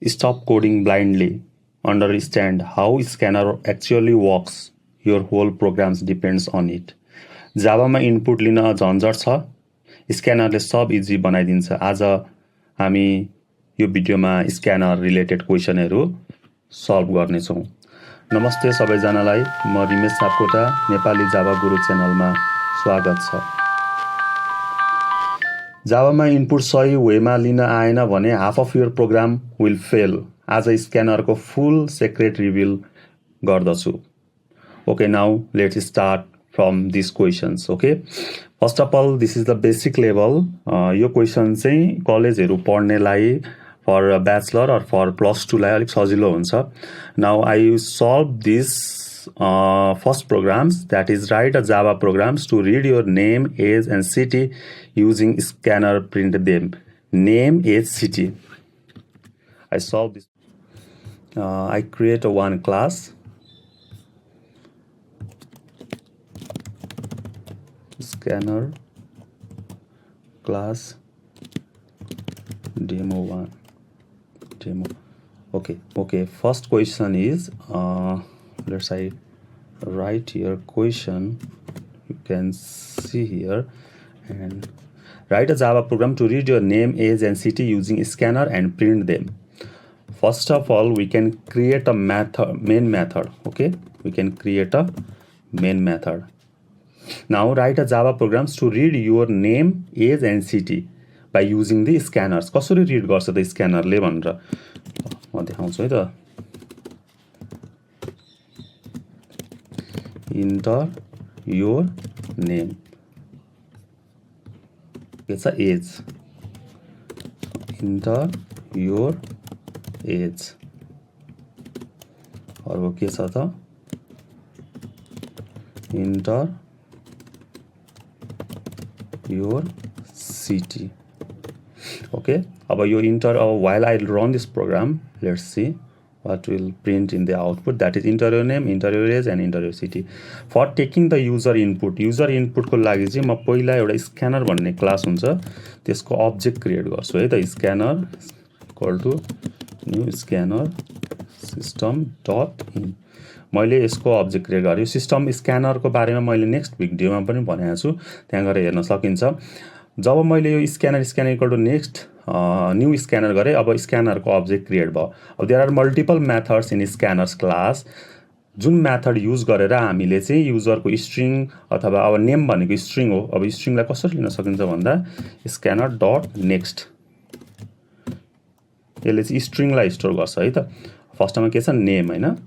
Stop coding blindly. Understand how scanner actually works. Your whole programs depends on it. जावामा input लिन झन्झट छ, स्क्यानरले सब easy बनाइदिन्छ। आज हामी यो भिडियोमा स्क्यानर रिलेटेड क्वेसनहरू सल्भ गर्नेछौँ। नमस्ते सबैजनालाई, म रिमेश सापकोटा नेपाली जावा गुरु च्यानलमा स्वागत छ। जावामा इनपुट सही वेमा लिन आएन भने half of your program will fail. आज स्क्यानरको फुल सेक्रेट रिभिल गर्दछु। Okay, now let's start from these questions. Okay, first of all, this is the basic level. यो क्वेसन चाहिँ कलेजहरू पढ्नेलाई for a bachelor or for +2 लाई अलिक सजिलो हुन्छ। Now I solve this first programs, that is write a Java programs to read your name, age and city using scanner print them. Name, age, city. I solve this. I create a one class. Scanner class demo1 demo. Okay, first question is let's I write here question. You can see here, and write a Java program to read your name, age and city using scanner and print them. First of all, we can create a method, main method. Okay, we can create a main method. Now write a Java programs to read your name, age and city by using the scanners. कसरी read गर्छ त स्क्यानरले भनेर म देखाउँछु है त। Enter your name, के छ age, enter your age, अर्को के छ त enter your city. Okay, अब यो enter, while I run this program, let's see what will print in the output. That is enter your name, enter your age and enter your city. For taking the user input को लागि चाहिँ म पहिला एउटा scanner भन्ने class हुन्छ, त्यसको object create गर्छु है त। Scanner equal to new scanner system dot in. मैले यसको अब्जेक्ट क्रिएट गरेँ। सिस्टम स्क्यानरको बारेमा मैले नेक्स्ट भिडियोमा पनि भनेको छु, त्यहाँ गएर हेर्न सकिन्छ। जब मैले यो scanner equal to next new scanner गरेँ, अब स्क्यानरको अब्जेक्ट क्रिएट भयो। अब there are multiple methods in scanner's class. जुन मेथड युज गरेर हामीले चाहिँ युजरको स्ट्रिङ अथवा अब नेम भनेको स्ट्रिङ हो, अब स्ट्रिङलाई कसरी लिन सकिन्छ भन्दा स्क्यानर डट नेक्स्ट, यसले चाहिँ स्ट्रिङलाई स्टोर गर्छ है त। फर्स्टमा के छ नेम हैन,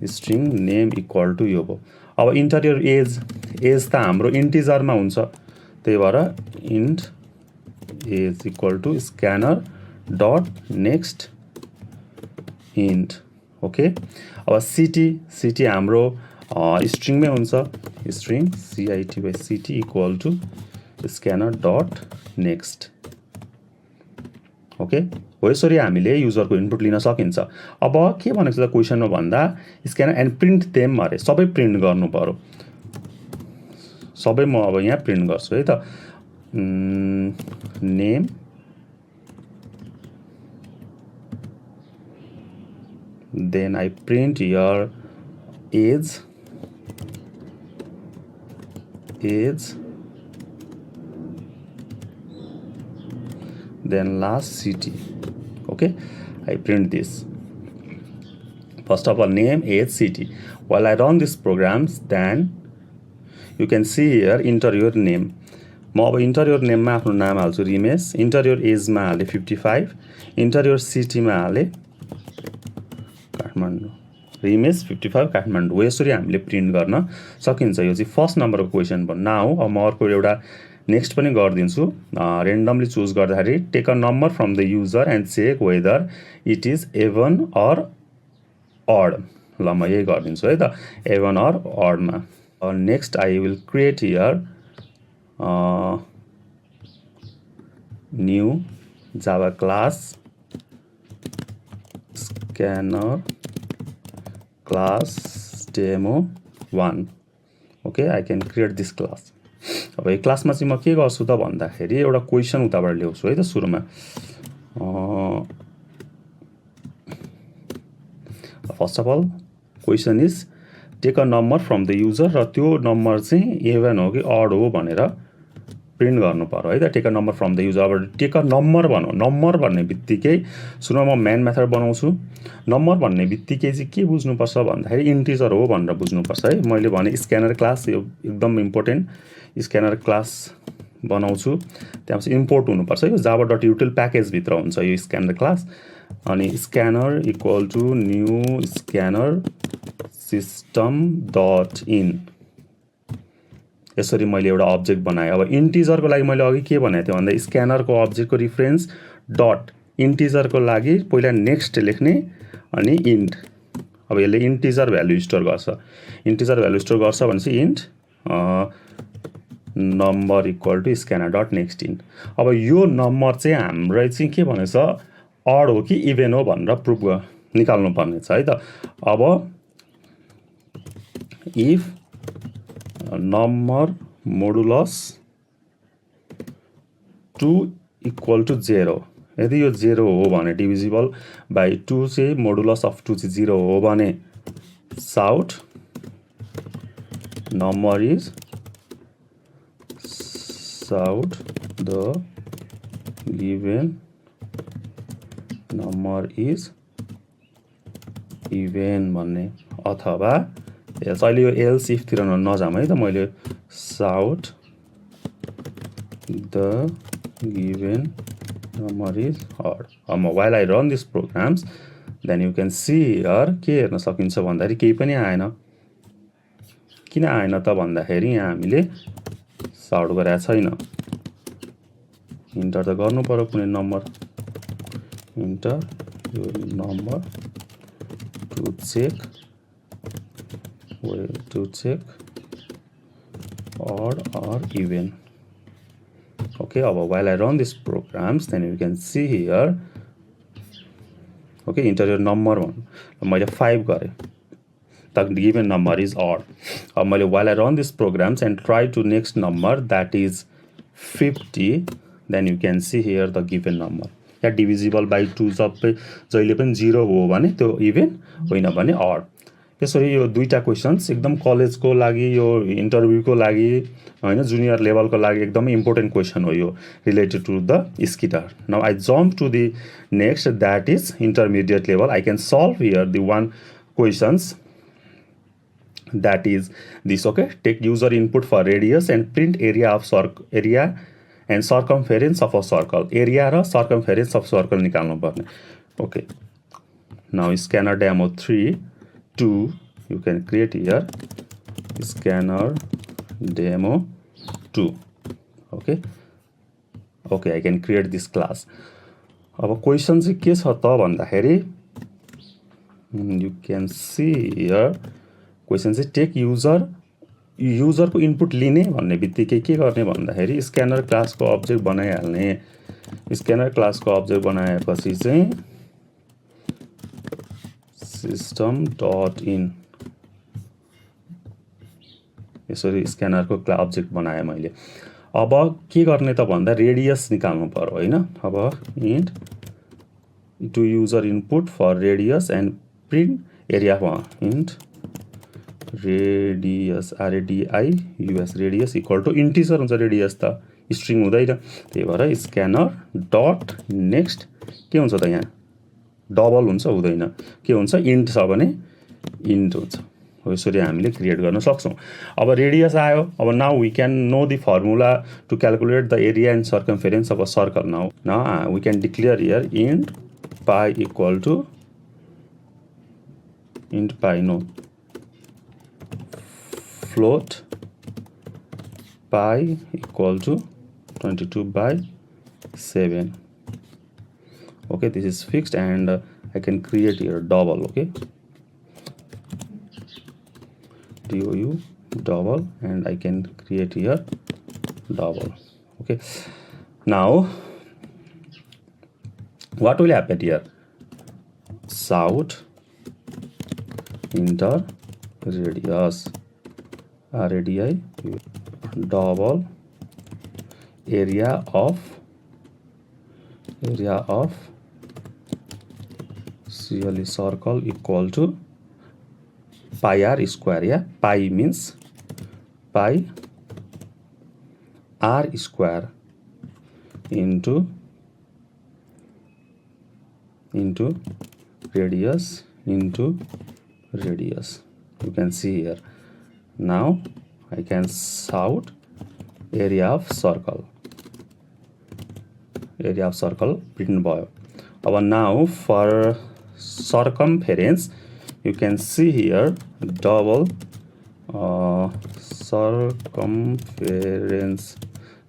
स्ट्रिङ नेम इक्वल टु यो भयो। अब इन्टर योर एज, एज त हाम्रो इन्टिजरमा हुन्छ, त्यही भएर int age equal to scanner dot next int. Okay, अब सिटी, सिटी हाम्रो स्ट्रिङमै हुन्छ, string CIT by city equal to scanner dot next. Okay, हो यसरी हामीले युजरको इनपुट लिन सकिन्छ। अब के भनेको छ त क्वेसनमा भन्दा स्क्यानर एन्ड प्रिन्ट देम अरे, सबै प्रिन्ट गर्नु पर्यो। सबै म अब यहाँ प्रिन्ट गर्छु है त। Name then I print your age, then last city. Okay, I print this. First of all, name, age, city. While I run this programs, then you can see here enter your name. म अब enter your name मा आफ्नो नाम हाल्छु रिमेश, enter your age मा हाले 55, enter your city मा हाले काठमाडौँ, रिमेश 55 काठमाडौँ। यसरी हामीले प्रिन्ट गर्न सकिन्छ। यो चाहिँ फर्स्ट नम्बरको क्वेसन भयो। नाउ अब म अर्को एउटा नेक्स्ट पनि गरिदिन्छु। रेन्डमली चुज गर्दाखेरि take a number from the user and check whether it is even or odd. ल म यही गरिदिन्छु है त, एभन अर अडमा। Next I will create here new Java class scanner class demo1. Okay, I can create this class. अब यो क्लासमा चाहिँ म के गर्छु त भन्दाखेरि एउटा क्वेसन उताबाट ल्याउँछु है त। सुरुमा first of all question is take a number from the user र त्यो नम्बर चाहिँ इभन हो कि अड हो भनेर प्रिन्ट गर्नु पर्यो है त take a number from the user अब टेक अ नम्बर भनौँ नम्बर भन्ने बित्तिकै सुन म मेन मेथड बनाउँछु नम्बर भन्ने बित्तिकै चाहिँ के बुझ्नुपर्छ भन्दाखेरि इन्टिजर हो भनेर बुझ्नुपर्छ है मैले भने स्क्यानर क्लास यो एकदम इम्पोर्टेन्ट स्क्यानर क्लास बनाउँछु त्यहाँपछि इम्पोर्ट हुनुपर्छ यो जावा डट युटिल प्याकेजभित्र हुन्छ यो स्क्यानर क्लास अनि scanner equal to new scanner system dot in यसरी मैले एउटा अब्जेक्ट बनाएँ अब इन्टिजरको लागि मैले अघि के भनेको थिएँ भन्दा स्क्यानरको अब्जेक्टको रिफरेन्स डट इन्टिजरको लागि पहिला नेक्स्ट लेख्ने अनि इन्ट अब यसले इन्टिजर भ्यालु स्टोर गर्छ इन्टिजर भ्यालु स्टोर गर्छ भनेपछि int number equal to scanner dot next int अब यो नम्बर चाहिँ हाम्रो चाहिँ के भनेछ अड हो कि इभेन हो भनेर प्रुभ निकाल्नु पर्ने छ है त अब if number modulus 2 equal to 0 यदि यो 0 हो भने डिभिजिबल बाई 2 चाहिँ मोडुलस अफ 2 चाहिँ 0 हो भने sout number is sout the given number is even भन्ने अथवा अहिले यो एल्स इफतिर नजाम है त मैले sout the given number is odd अब while I run this programs then you can see here के हेर्न सकिन्छ भन्दाखेरि केही पनि आएन किन आएन त भन्दाखेरि यहाँ हामीले साउट गरेका छैन इन्टर त गर्नु पर्यो कुनै नम्बर इन्टर यो number to check odd or even okay while I run these programs then you can see here okay enter your number one मैले 5 गरेँ the given number is odd अब मैले while I run these programs and try to next number that is 50 then you can see here the given number yeah divisible by 2 सबै जहिले पनि 0 हो भने त्यो इभेन होइन भने अड यसरी यो दुईटा क्वेशन्स एकदम कलेजको लागि यो इन्टरभ्यूको लागि हैन जुनियर लेभलको लागि एकदमै इम्पोर्टेन्ट क्वेशन हो यो रिलेटेड टु द स्किटर now I jump to the next that is intermediate level I can solve here the one questions that is this okay take user input for radius and print area and circumference of a circle area र circumference of circle निकाल्नु पर्ने okay now scanner demo 3 2 you can create here scanner demo 2 okay I can create this class अब question चाहिँ के छ त भन्दाखेरि you can see here question चाहिँ टेक युजरको इनपुट लिने भन्ने बित्तिकै के गर्ने भन्दाखेरि स्क्यानर क्लासको अब्जेक्ट बनाइहाल्ने स्क्यानर क्लासको अब्जेक्ट बनाएपछि चाहिँ सिस्टम डट इन यसरी स्क्यानरको अब्जेक्ट बनाएँ मैले अब के गर्ने त भन्दा रेडियस निकाल्नु पर्यो हैन अब int to user input for radius and print area int radius RADIUS radius equal to integer हुन्छ रेडियस त स्ट्रिङ हुँदैन त्यही भएर स्क्यानर डट नेक्स्ट के हुन्छ त यहाँ डबल हुन्छ हुँदैन के हुन्छ इन्ट छ भने इन्ट हुन्छ हो यसरी हामीले क्रिएट गर्न सक्छौं अब रेडियस आयो अब now we can know the formula to calculate the area and circumference of a circle now we can declare here int pi equal to int pi no float pi equal to 22/7 okay this is fixed and I can create here double okay dou double and I can create here double okay now what will happen here south enter radius RADI double area of CLE circle equal to pi r square. Yeah, pi means pi r square into radius into radius. You can see here. Now I can shout area of circle print भयो. अब now for circumference you can see here double circumference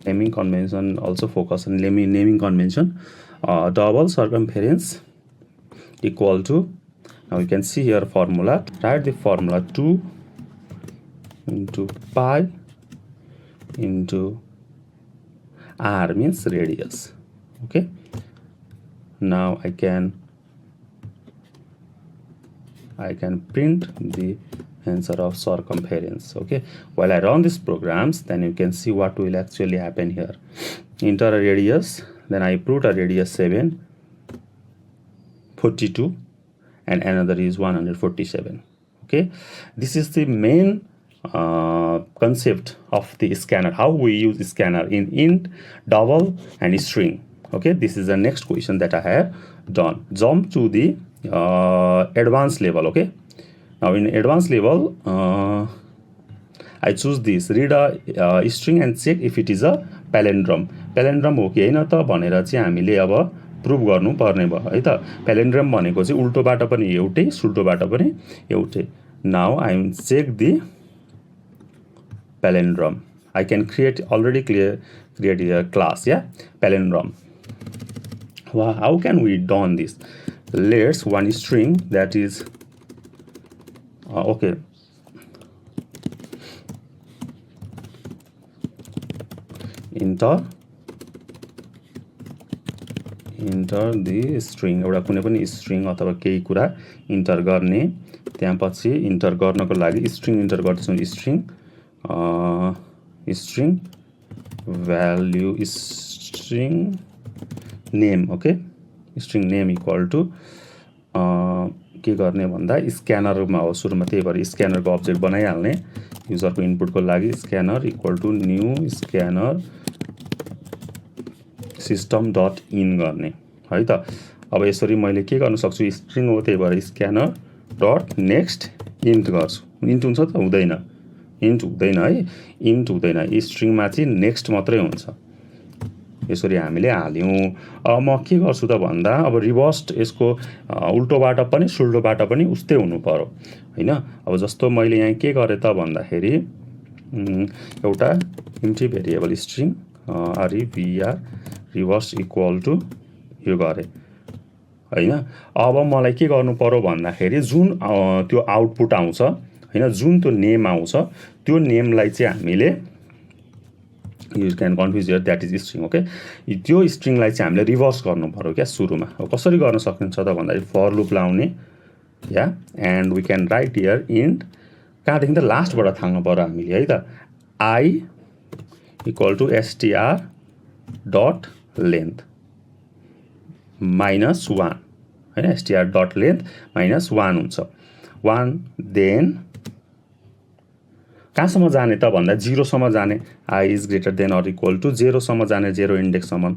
naming convention, also focus on naming convention. Double circumference equal to, now you can see here formula, write the formula 2 into pi into r means radius. Okay, now I can print the answer of circumference. Okay, while I run these programs, then you can see what will actually happen here. Enter a radius, then I put a radius 7, 42, and another is 147. Okay, this is the main concept of the scanner, how we use scanner in int, double, and string. Okay, this is the next question that I have done. Jump to the advanced level. Okay, now in advanced level I choose this, read a string and check if it is a palindrome. Palindrome हो कि हैन त भनेर चाहिँ हामीले अब prove गर्नु पर्ने भयो है त. palindrome भनेको चाहिँ उल्टोबाट पनि एउटै सुल्टोबाट पनि एउटै. Now I am check the palindrome. I can create a class. Yeah, palindrome. Well, how can we done this? Let's one string that is okay. Enter the string. एउटा कुनै पनि string अथवा केही कुरा इन्टर गर्ने. त्यसपछि इन्टर गर्नको लागि string इन्टर गर्छौं. string value string name. Okay, string name equal to के गर्ने भन्दा स्क्यानरमा हो सुरुमा, त्यही भएर स्क्यानरको अब्जेक्ट बनाइहाल्ने. युजरको इनपुटको लागि scanner equal to new scanner system dot in गर्ने है त. अब यसरी मैले के गर्न सक्छु, स्ट्रिङ हो त्यही भएर स्क्यानर डट नेक्स्ट इन्ट गर्छु. इन्ट हुन्छ त हुँदैन, इन्ट हुँदैन है, इन्ट हुँदैन. स्ट्रिङमा चाहिँ नेक्स्ट मात्रै हुन्छ. यसरी हामीले हाल्यौं. अब म के गर्छु त भन्दा अब रिभर्स यसको उल्टोबाट पनि सुल्टोबाट पनि उस्तै हुनु पर्यो हैन. अब जस्तो मैले यहाँ के गरे त भन्दाखेरि एउटा empty variable string REVR reverse equal to यो गरे हैन. अब मलाई के गर्नु पर्यो भन्दाखेरि जुन त्यो आउटपुट आउँछ हैन, जुन त्यो नेम आउँछ त्यो नेमलाई चाहिँ हामीले you can confuse here, that is string. Okay, त्यो स्ट्रिङलाई चाहिँ हामीले रिभर्स गर्नु पर्यो क्या सुरुमा. अब कसरी गर्न सकिन्छ त भन्दाखेरि फर लुप लाउने. Yeah and we can write here int, कहाँदेखि त लास्टबाट थाल्नु पर्यो हामीले है त. I equal to str dot length minus 1 हैन. str डट लेन्थ माइनस 1 हुन्छ. 1 देन कहाँसम्म जाने त भन्दा 0 सम्म जाने. I is greater than or equal to 0 सम्म जाने, 0 इन्डेक्ससम्म.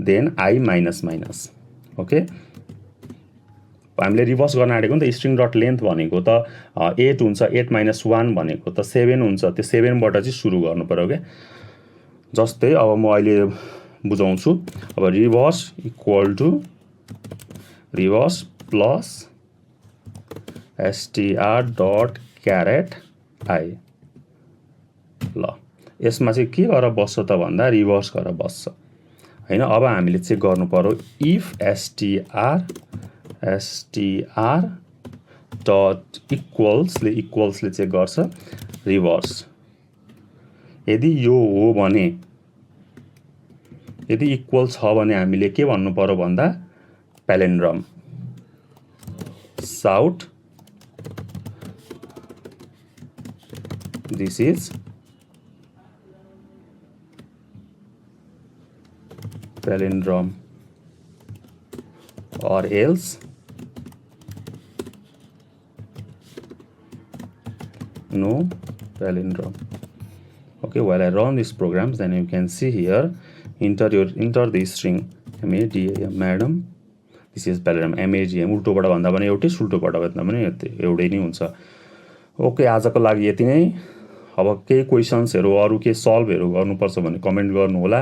Then I minus minus. Okay, हामीले रिभर्स गर्न आँटेको नि त. स्ट्रिङ डट लेन्थ भनेको त 8 हुन्छ, 8 माइनस 1 भनेको त 7 हुन्छ. त्यो 7 बाट चाहिँ सुरु गर्नु पर्यो क्या. जस्तै अब म अहिले बुझाउँछु. अब reverse equal to reverse plus str dot char at I. ल, यसमा चाहिँ के गरेर बस्छ त भन्दा रिभर्स गरेर बस्छ हैन. अब हामीले चेक गर्नु पर्यो इफ str डट इक्वल्सले चेक गर्छ रिभर्स. यदि यो हो भने, यदि इक्वल छ भने हामीले के भन्नु पर्यो भन्दा palindrome shout this is palindrome, or else no palindrome. Okay, while I run these programs, then you can see here, enter the string MADAM, madam. This is palindrome MAGM. उल्टोबाट भन्दा पनि एउटै, सुल्टोबाट भन्दा पनि एउटै नै हुन्छ. ओके, आजको लागि यति नै. अब केही क्वेसन्सहरू अरू के सल्भहरू गर्नुपर्छ भने कमेन्ट गर्नु होला.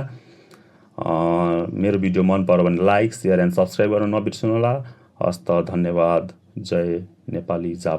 मेरो भिडियो मन पर्यो भने लाइक, सेयर एन्ड सब्सक्राइब गर्न नबिर्सनु होला. हस्त, धन्यवाद. जय नेपाली जाप.